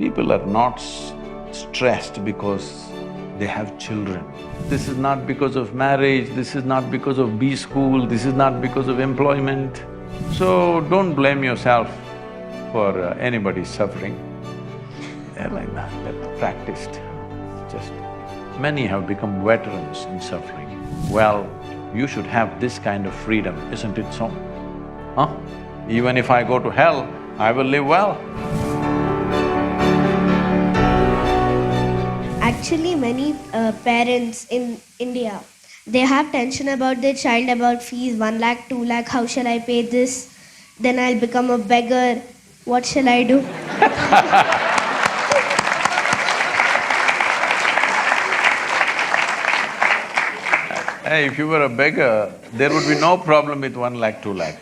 People are not stressed because they have children. This is not because of marriage, this is not because of B school, this is not because of employment. So don't blame yourself for anybody's suffering. They're like that, they're practiced. Just many have become veterans in suffering. Well, you should have this kind of freedom, isn't it so? Huh? Even if I go to hell, I will live well. Actually, many parents in India, they have tension about their child, about fees, 1 lakh, 2 lakh, how shall I pay this? Then I'll become a beggar, what shall I do? Hey, if you were a beggar, there would be no problem with 1 lakh, 2 lakh.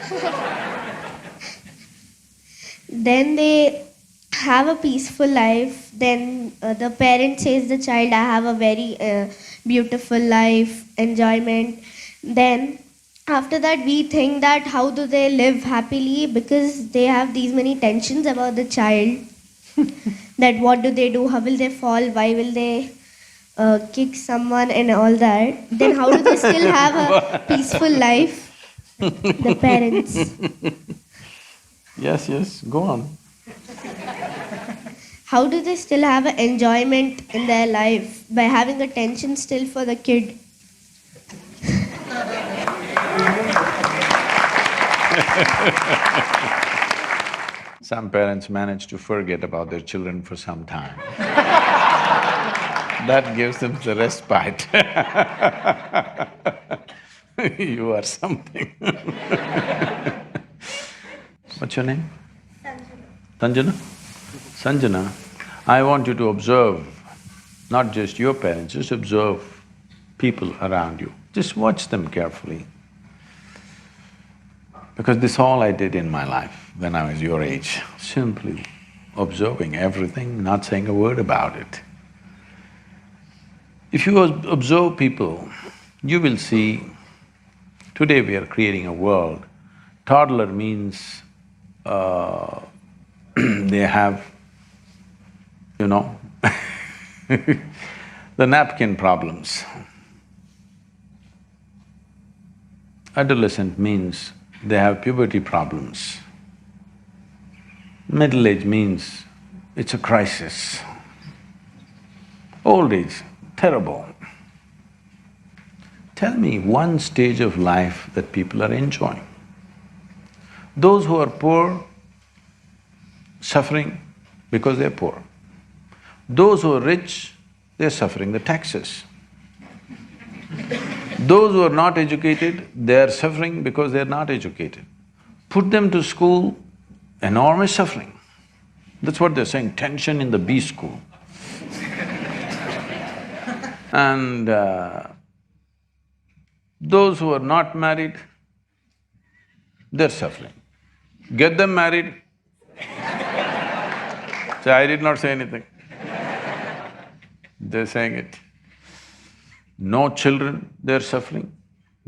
Then they have a peaceful life. Then the parent says the child, I have a very beautiful life, enjoyment. Then after that we think that how do they live happily, because they have these many tensions about the child. That what do they do, how will they fall, why will they kick someone and all that. Then how do they still have a peaceful life, the parents? Yes, go on. How do they still have an enjoyment in their life by having a tension still for the kid? Some parents manage to forget about their children for some time. That gives them the respite. You are something. What's your name? Sanjana. Sanjana, I want you to observe not just your parents, just observe people around you. Just watch them carefully. Because this all I did in my life when I was your age, simply observing everything, not saying a word about it. If you observe people, you will see, today we are creating a world. Toddler means they have, the napkin problems. Adolescent means they have puberty problems. Middle age means it's a crisis. Old age, terrible. Tell me one stage of life that people are enjoying. Those who are poor, suffering because they're poor. Those who are rich, they're suffering the taxes. Those who are not educated, they're suffering because they're not educated. Put them to school, enormous suffering. That's what they're saying, tension in the B school. And those who are not married, they're suffering. Get them married. Say, I did not say anything. They're saying it. No children, they're suffering.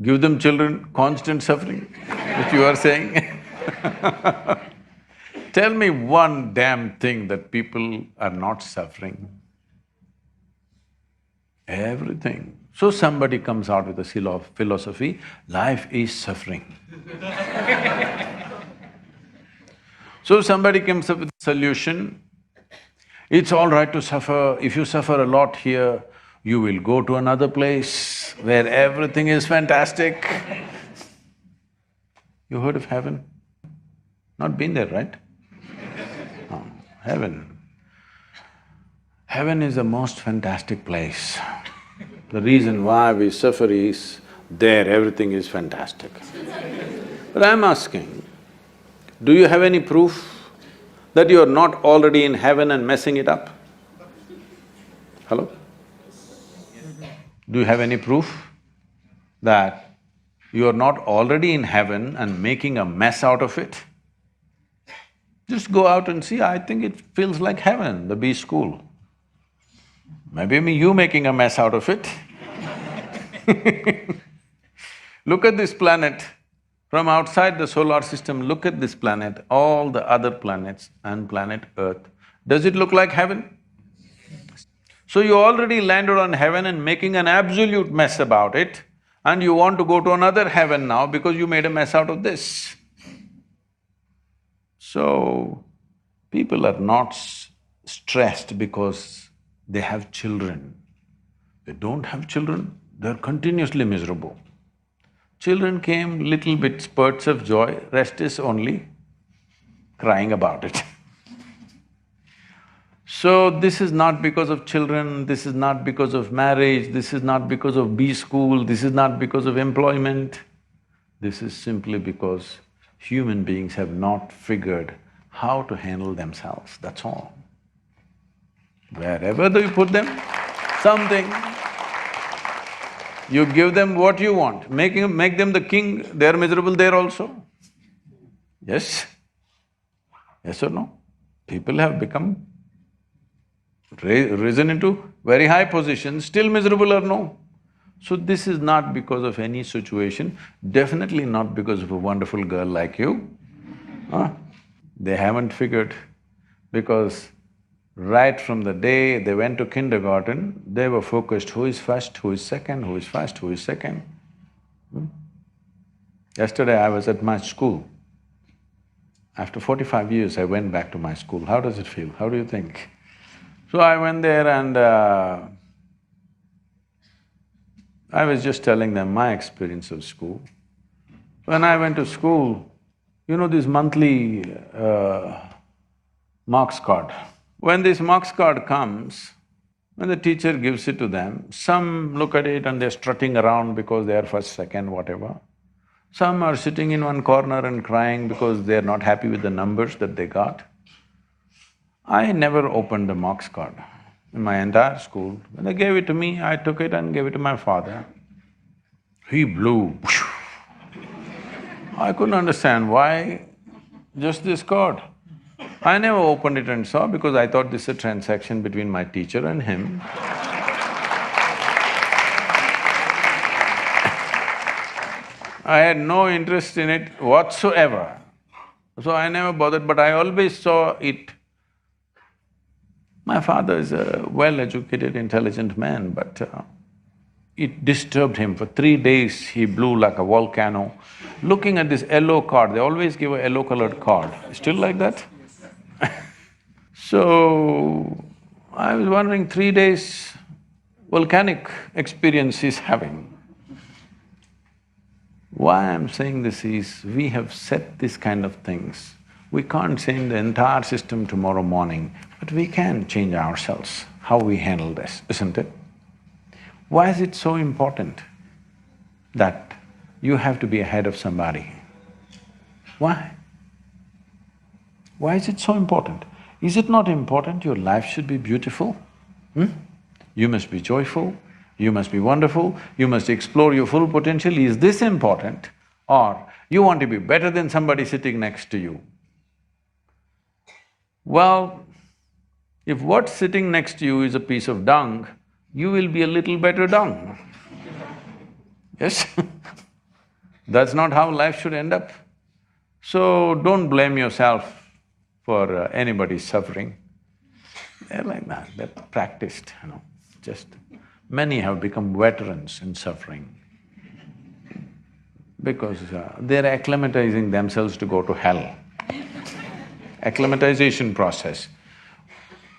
Give them children, constant suffering, which you are saying. Tell me one damn thing that people are not suffering. Everything. So somebody comes out with a philosophy, life is suffering. So somebody comes up with a solution, it's all right to suffer. If you suffer a lot here, you will go to another place where everything is fantastic. You heard of heaven? Not been there, right? Oh, heaven. Heaven is the most fantastic place. The reason why we suffer is, there everything is fantastic. But I'm asking, do you have any proof that you are not already in heaven and messing it up? Hello? Do you have any proof that you are not already in heaven and making a mess out of it? Just go out and see, I think it feels like heaven, the B school. Maybe you making a mess out of it. Look at this planet. From outside the solar system, look at this planet, all the other planets and planet Earth Does it look like heaven? So you already landed on heaven and making an absolute mess about it, and you want to go to another heaven now because you made a mess out of this. So, people are not stressed because they have children. They don't have children, they're continuously miserable. Children came, little bit spurts of joy, rest is only crying about it. So this is not because of children, this is not because of marriage, this is not because of B school, this is not because of employment. This is simply because human beings have not figured how to handle themselves, that's all. Wherever you put them, something, you give them what you want, make them the king, they're miserable there also. Yes? Yes or no? People have become risen into very high positions, still miserable or no? So this is not because of any situation, definitely not because of a wonderful girl like you. They haven't figured, because right from the day they went to kindergarten, they were focused who is first, who is second, who is first, who is second. Yesterday I was at my school. After 45 years I went back to my school. How does it feel? How do you think? So I went there and I was just telling them my experience of school. When I went to school, you know this monthly marks card. When this marks card comes, when the teacher gives it to them, some look at it and they're strutting around because they are first, second, whatever. Some are sitting in one corner and crying because they're not happy with the numbers that they got. I never opened the marks card in my entire school. When they gave it to me, I took it and gave it to my father. He blew. I couldn't understand why just this card. I never opened it and saw because I thought this is a transaction between my teacher and him. I had no interest in it whatsoever. So I never bothered, but I always saw it. My father is a well-educated, intelligent man, but it disturbed him. For 3 days he blew like a volcano. Looking at this yellow card, they always give a yellow-colored card. Still like that? So, I was wondering, 3 days volcanic experience he's having. Why I'm saying this is, we have set these kind of things. We can't change the entire system tomorrow morning, but we can change ourselves, how we handle this, isn't it? Why is it so important that you have to be ahead of somebody? Why? Why is it so important? Is it not important your life should be beautiful? You must be joyful, you must be wonderful, you must explore your full potential. Is this important? Or you want to be better than somebody sitting next to you? Well, if what's sitting next to you is a piece of dung, you will be a little better dung. Yes? That's not how life should end up. So don't blame yourself for anybody's suffering. They're like that, they're practiced, just… Many have become veterans in suffering because they're acclimatizing themselves to go to hell. Acclimatization process.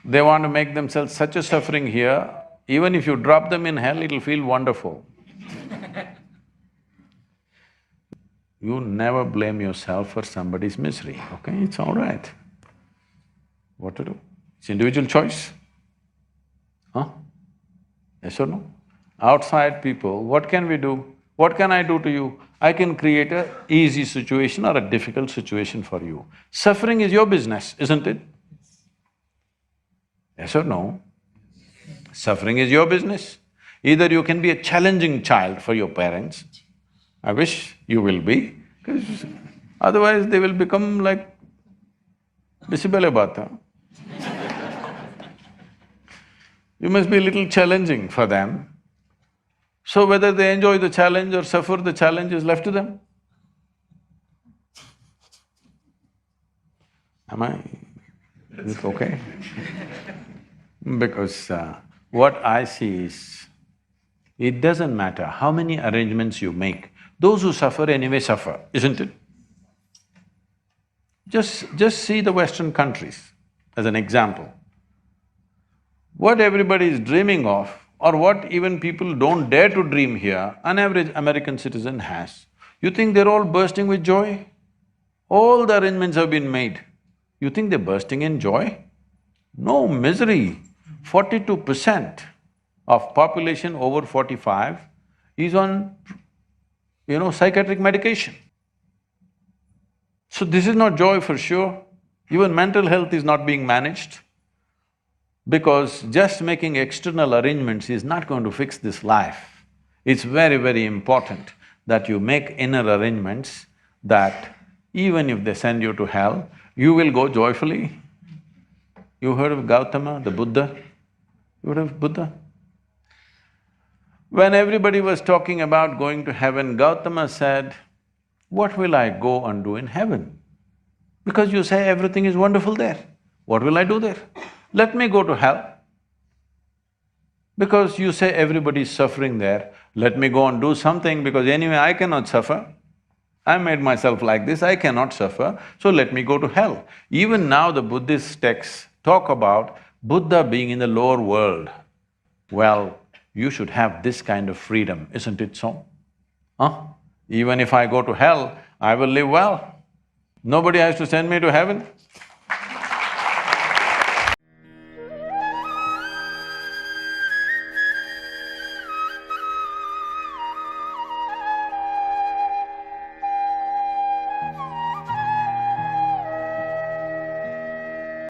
They want to make themselves such a suffering here, even if you drop them in hell, it'll feel wonderful. You never blame yourself for somebody's misery, okay? It's all right. What to do? It's individual choice. Yes or no? Outside people, what can we do? What can I do to you? I can create an easy situation or a difficult situation for you. Suffering is your business, isn't it? Yes or no? Suffering is your business. Either you can be a challenging child for your parents, I wish you will be, because otherwise they will become like Bisibele Bata. You must be a little challenging for them. So whether they enjoy the challenge or suffer the challenge is left to them. Am I… Is it okay? Because what I see is, it doesn't matter how many arrangements you make, those who suffer anyway suffer, isn't it? Just see the Western countries as an example. What everybody is dreaming of, or what even people don't dare to dream here, an average American citizen has. You think they're all bursting with joy? All the arrangements have been made. You think they're bursting in joy? No, misery. 42% of population over 45 is on, psychiatric medication. So this is not joy for sure. Even mental health is not being managed, because just making external arrangements is not going to fix this life. It's very, very important that you make inner arrangements that even if they send you to hell, you will go joyfully. You heard of Gautama, the Buddha? You heard of Buddha? When everybody was talking about going to heaven, Gautama said, "What will I go and do in heaven? Because you say everything is wonderful there. What will I do there? Let me go to hell. Because you say everybody is suffering there, let me go and do something, because anyway I cannot suffer. I made myself like this, I cannot suffer, so let me go to hell." Even now the Buddhist texts talk about Buddha being in the lower world. Well, you should have this kind of freedom, isn't it so? Huh? Even if I go to hell, I will live well. Nobody has to send me to heaven.